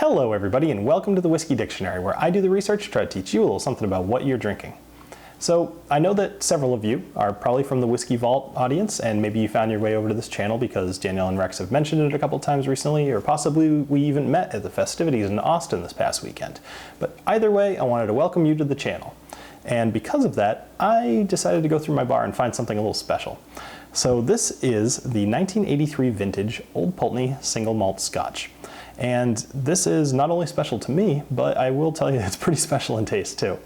Hello everybody and welcome to the Whiskey Dictionary, where I do the research to try to teach you a little something about what you're drinking. So I know that several of you are probably from the Whiskey Vault audience, and maybe you found your way over to this channel because Danielle and Rex have mentioned it a couple times recently, or possibly we even met at the festivities in Austin this past weekend. But either way, I wanted to welcome you to the channel. And because of that, I decided to go through my bar and find something a little special. So this is the 1983 vintage Old Pulteney single malt Scotch. And this is not only special to me, but I will tell you it's pretty special in taste too.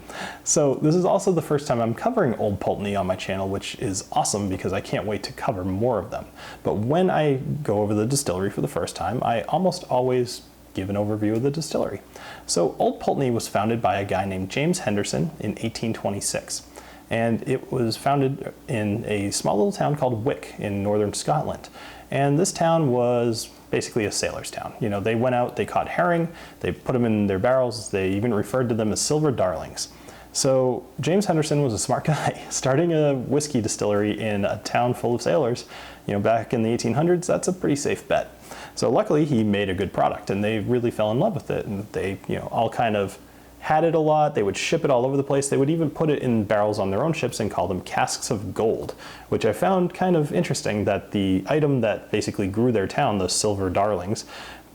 So this is also the first time I'm covering Old Pulteney on my channel, which is awesome because I can't wait to cover more of them. But when I go over the distillery for the first time, I almost always give an overview of the distillery. So Old Pulteney was founded by a guy named James Henderson in 1826. And it was founded in a small little town called Wick in northern Scotland. And this town was basically a sailor's town. You know, they went out, they caught herring, they put them in their barrels, they even referred to them as silver darlings. So James Henderson was a smart guy. Starting a whiskey distillery in a town full of sailors, you know, back in the 1800s, that's a pretty safe bet. So luckily he made a good product and they really fell in love with it, and they, you know, all kind of had it a lot. They would ship it all over the place. They would even put it in barrels on their own ships and call them casks of gold, which I found kind of interesting, that the item that basically grew their town, the silver darlings,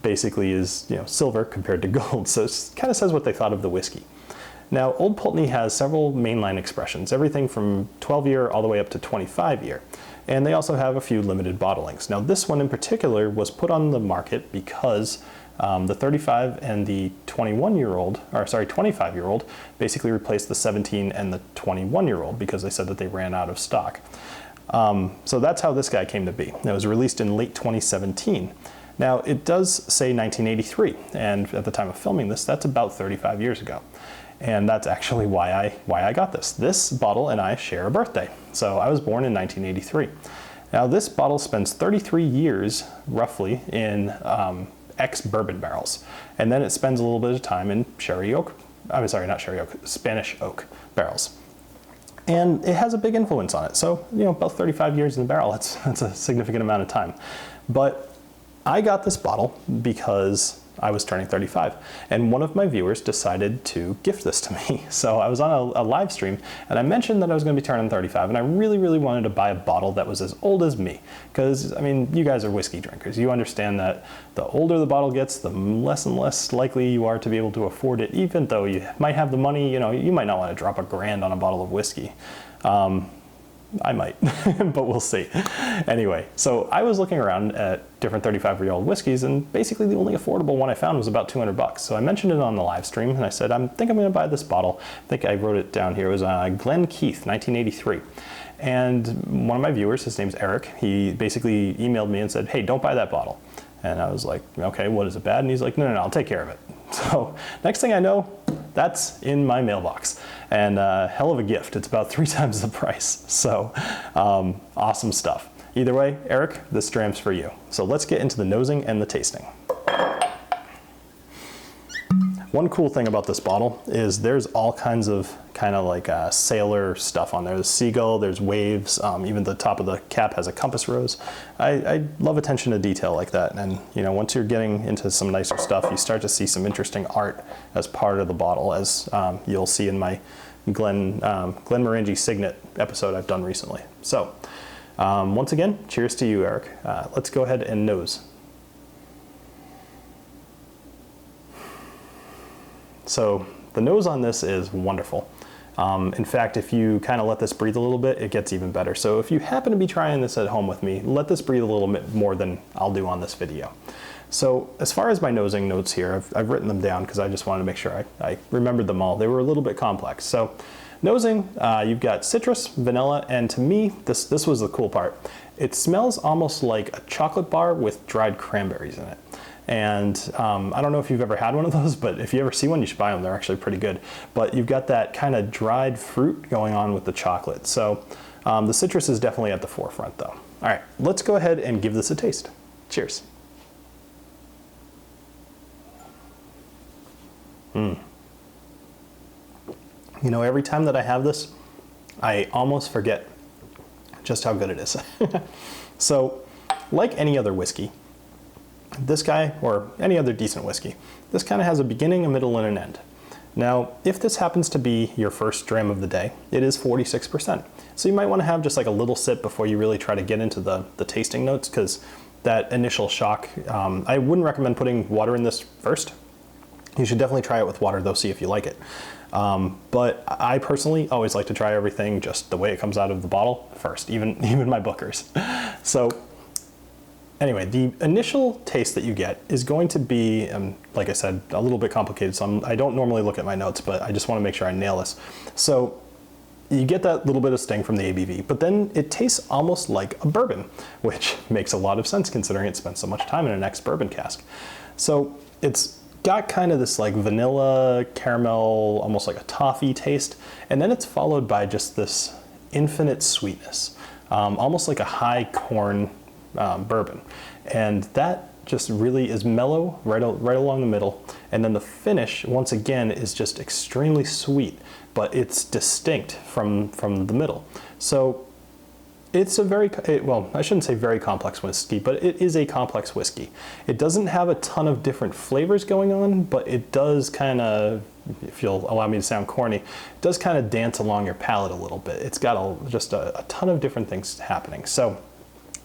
basically is, you know, silver compared to gold. So it kind of says what they thought of the whiskey. Now, Old Pulteney has several mainline expressions, everything from 12-year all the way up to 25-year. And they also have a few limited bottlings. Now, this one in particular was put on the market because the 35 and the 25-year-old basically replaced the 17 and the 21-year-old because they said that they ran out of stock. So that's how this guy came to be. It was released in late 2017. Now, it does say 1983, and at the time of filming this, that's about 35 years ago. And that's actually why I got this. This bottle and I share a birthday. So I was born in 1983. Now, this bottle spends 33 years, roughly, in ex-bourbon barrels. And then it spends a little bit of time in Spanish oak barrels. And it has a big influence on it. So, you know, about 35 years in the barrel, that's a significant amount of time. But I got this bottle because I was turning 35, and one of my viewers decided to gift this to me. So I was on a live stream and I mentioned that I was going to be turning 35, and I really wanted to buy a bottle that was as old as me, because I mean, you guys are whiskey drinkers. You understand that the older the bottle gets, the less and less likely you are to be able to afford it, even though you might have the money. You know, you might not want to drop $1,000 on a bottle of whiskey. I might, but we'll see. Anyway, so I was looking around at different 35-year-old whiskeys, and basically the only affordable one I found was about $200. So I mentioned it on the live stream, and I said, I think I'm going to buy this bottle. I think I wrote it down here. It was Glen Keith, 1983. And one of my viewers, his name's Eric, he basically emailed me and said, hey, don't buy that bottle. And I was like, okay, what, is it bad? And he's like, no, I'll take care of it. So next thing I know, that's in my mailbox, and hell of a gift. It's about 3 times the price. So awesome stuff. Either way, Eric, this dram's for you. So let's get into the nosing and the tasting. One cool thing about this bottle is there's all kinds of kind of like sailor stuff on there. There's seagull, there's waves, even the top of the cap has a compass rose. I love attention to detail like that, and you know, once you're getting into some nicer stuff, you start to see some interesting art as part of the bottle, as you'll see in my Glenmorangie Signet episode I've done recently. So once again, cheers to you, Eric. Let's go ahead and nose. So the nose on this is wonderful. In fact, if you kind of let this breathe a little bit, it gets even better. So if you happen to be trying this at home with me, let this breathe a little bit more than I'll do on this video. So as far as my nosing notes here, I've written them down because I just wanted to make sure I remembered them all. They were a little bit complex. So nosing, you've got citrus, vanilla, and to me, this was the cool part. It smells almost like a chocolate bar with dried cranberries in it. And I don't know if you've ever had one of those, but if you ever see one, you should buy them. They're actually pretty good. But you've got that kind of dried fruit going on with the chocolate. So the citrus is definitely at the forefront though. All right, let's go ahead and give this a taste. Cheers. You know, every time that I have this, I almost forget just how good it is. So, like any other whiskey, This guy, or any other decent whiskey, this kind of has a beginning, a middle, and an end. Now, if this happens to be your first dram of the day, it is 46%. So you might want to have just like a little sip before you really try to get into the tasting notes, because that initial shock, I wouldn't recommend putting water in this first. You should definitely try it with water though, see if you like it. But I personally always like to try everything just the way it comes out of the bottle first, even my bookers. So anyway, the initial taste that you get is going to be, like I said, a little bit complicated, so I don't normally look at my notes, but I just want to make sure I nail this. So you get that little bit of sting from the ABV, but then it tastes almost like a bourbon, which makes a lot of sense considering it spent so much time in an ex-bourbon cask. So it's got kind of this like vanilla, caramel, almost like a toffee taste, and then it's followed by just this infinite sweetness, almost like a high corn bourbon. And that just really is mellow right along the middle. And then the finish, once again, is just extremely sweet, but it's distinct from the middle. So it's a well, I shouldn't say very complex whiskey, but it is a complex whiskey. It doesn't have a ton of different flavors going on, but it does kind of, if you'll allow me to sound corny, it does kind of dance along your palate a little bit. It's got just a ton of different things happening. So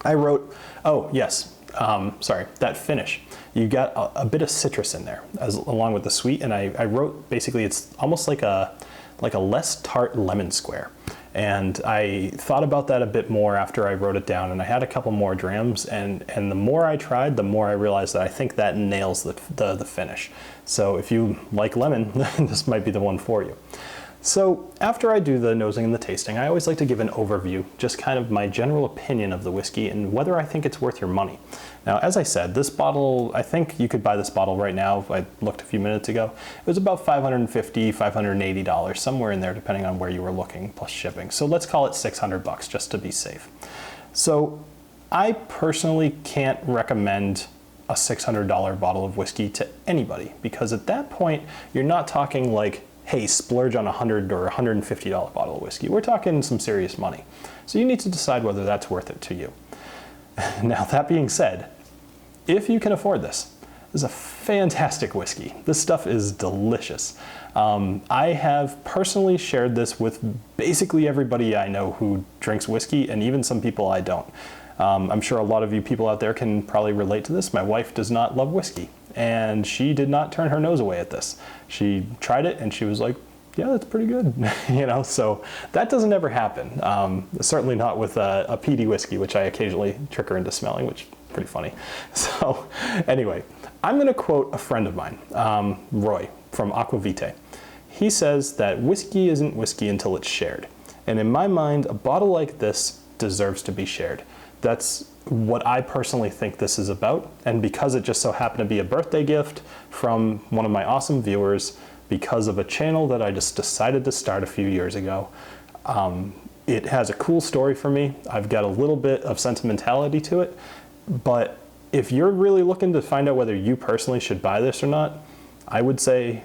I wrote, oh yes, sorry, that finish. You got a bit of citrus in there along with the sweet, and I wrote basically it's almost like a less tart lemon square. And I thought about that a bit more after I wrote it down, and I had a couple more drams, and the more I tried, the more I realized that I think that nails the finish. So if you like lemon, this might be the one for you. So after I do the nosing and the tasting, I always like to give an overview, just kind of my general opinion of the whiskey and whether I think it's worth your money. Now, as I said, this bottle, I think you could buy this bottle right now. I looked a few minutes ago. It was about $550, $580, somewhere in there, depending on where you were looking, plus shipping. So let's call it 600 bucks just to be safe. So I personally can't recommend a $600 bottle of whiskey to anybody, because at that point, you're not talking like, hey, splurge on a $100 or $150 bottle of whiskey. We're talking some serious money. So you need to decide whether that's worth it to you. Now, that being said, if you can afford this is a fantastic whiskey. This stuff is delicious. I have personally shared this with basically everybody I know who drinks whiskey, and even some people I don't. I'm sure a lot of you people out there can probably relate to this. My wife does not love whiskey, and she did not turn her nose away at this. She tried it and she was like, yeah, that's pretty good. You know, so that doesn't ever happen. Certainly not with a peaty whiskey, which I occasionally trick her into smelling, which is pretty funny. So anyway, I'm gonna quote a friend of mine, Roy from Aquavitae. He says that whiskey isn't whiskey until it's shared. And in my mind, a bottle like this deserves to be shared. That's what I personally think this is about. And because it just so happened to be a birthday gift from one of my awesome viewers, because of a channel that I just decided to start a few years ago, it has a cool story for me. I've got a little bit of sentimentality to it, but if you're really looking to find out whether you personally should buy this or not, I would say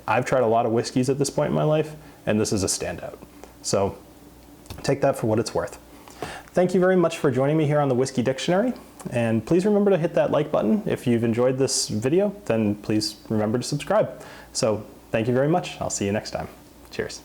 I've tried a lot of whiskeys at this point in my life, and this is a standout. So take that for what it's worth. Thank you very much for joining me here on the Whiskey Dictionary, and please remember to hit that like button. If you've enjoyed this video, then please remember to subscribe. So thank you very much. I'll see you next time. Cheers.